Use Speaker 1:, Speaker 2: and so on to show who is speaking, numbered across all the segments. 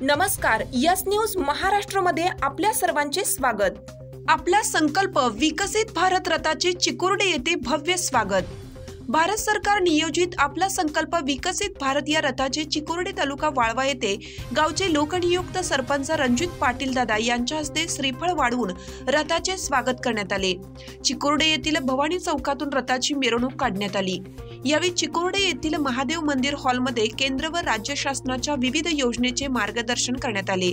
Speaker 1: नमस्कार, yes news महाराष्ट्रमध्ये आपल्या सर्वांचे स्वागत। आपला संकल्प विकसित भारत रथाचे चिकुर्डे येथे भव्य स्वागत। भारत सरकार नियोजित आपला संकल्प विकसित भारत या रथाचे चिकुर्डे तालुका वाळवा येथे गावचे लोकनियुक्त सरपंच रणजित पाटील दादा यांच्या हस्ते श्रीफळ वाढवून रथाचे स्वागत करण्यात आले। चिकुर्डे येथील भवानी चौकातून रथाची मिरवणूक काढण्यात आली। यावेळी चिकुर्डे येथील महादेव मंदिर हॉलमध्ये केंद्र व राज्य शासनाच्या विविध योजनेचे मार्गदर्शन करण्यात आले।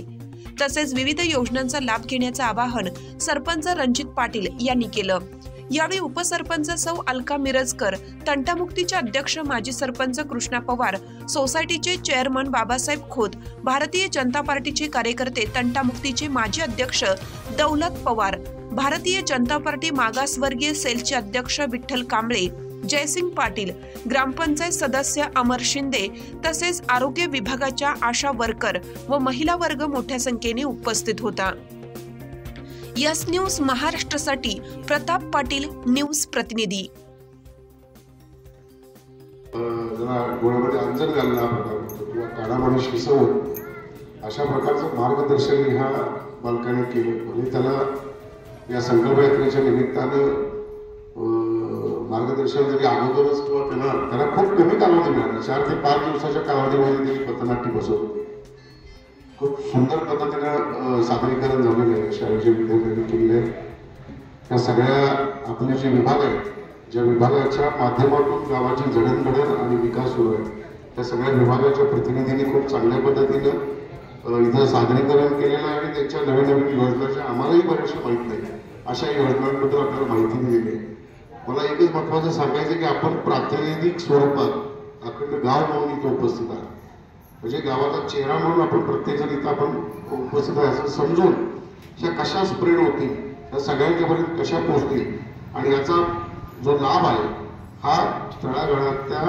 Speaker 1: तसेच विविध योजनांचा लाभ घेण्याचे आवाहन सरपंच रणजित पाटील यांनी केलं। यावेळी उपसरपंच सौ अलका मिरजकर, तंटामुक्तीचे अध्यक्ष माजी सरपंच कृष्णा पवार, सोसायटीचे चेअरमन बाबासाहेब खोत, भारतीय जनता पार्टीचे कार्यकर्ते, तंटामुक्तीचे माजी अध्यक्ष दौलत पवार, भारतीय जनता पार्टी मागासवर्गीय सेलचे अध्यक्ष विठ्ठल कांबळे, जयसिंग पाटील, ग्रामपंचायत सदस्य अमर शिंदे तसेच आरोग्य विभागाच्या आशा वर्कर व महिला वर्ग मोठ्या संख्येने उपस्थित होता। यस न्यूज महाराष्ट्रासाठी प्रताप पाटील, न्यूज प्रतिनिधी।
Speaker 2: अशा प्रकारचं मार्गदर्शन ह्या बालकांनी केलं म्हणजे त्याला या संकल्प यात्रेच्या निमित्तानं मार्गदर्शन जरी अगोदरच किंवा त्याला खूप कमी कालावधी मिळाला। 4 ते 5 दिवसाच्या कालावधीमध्ये त्यांनी पथनाट्य बसवलं। खूप सुंदर पद्धतीने सादरीकरण झालेलं आहे। शाळेचे विद्यार्थ्यांनी केलेले त्या सगळ्या आपले जे विभाग आहेत, ज्या विभागाच्या माध्यमातून गावाची जडणघडण आणि विकास सुरू आहे, त्या सगळ्या विभागाच्या प्रतिनिधींनी खूप चांगल्या पद्धतीनं इथं सादरीकरण केलेलं आहे आणि त्यांच्या नवीन नवीन योजनांच्या आम्हालाही बऱ्याचशा माहीत नाही अशा योजनांबद्दल आपल्याला माहिती दिलेली आहे। मला एकच महत्त्वाचं सांगायचं की आपण प्रातिनिधिक स्वरूपात अखंड गाव म्हणून इथं उपस्थित आहे, म्हणजे गावाचा चेहरा म्हणून आपण प्रत्येकजण इथं आपण उपस्थित आहे असं समजून ह्या कशा स्प्रेड होतील, त्या सगळ्यांच्यापर्यंत कशा पोहोचतील आणि याचा जो लाभ आहे हा तळागाळातल्या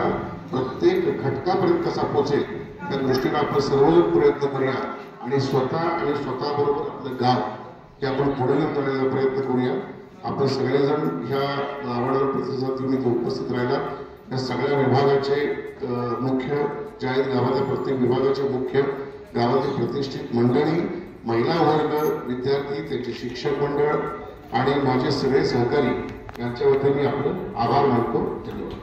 Speaker 2: प्रत्येक घटकापर्यंत कसा पोहोचेल त्या दृष्टीने आपण सर्वजण प्रयत्न करूया आणि स्वतःबरोबर आपलं गाव हे आपण पुढे नेण्याचा प्रयत्न करूया। आपण सगळेजण ह्या गावाला प्रतिसाद देऊन इथे उपस्थित राहिला। या सगळ्या विभागाचे मुख्य जे आहेत, गावाच्या प्रत्येक विभागाचे मुख्य, गावातील प्रतिष्ठित मंडळी, महिला वर्ग, विद्यार्थी, त्यांचे शिक्षक मंडळ आणि माझे सगळे सहकारी यांच्या वतीने मी आपलं आभार मानतो। धन्यवाद।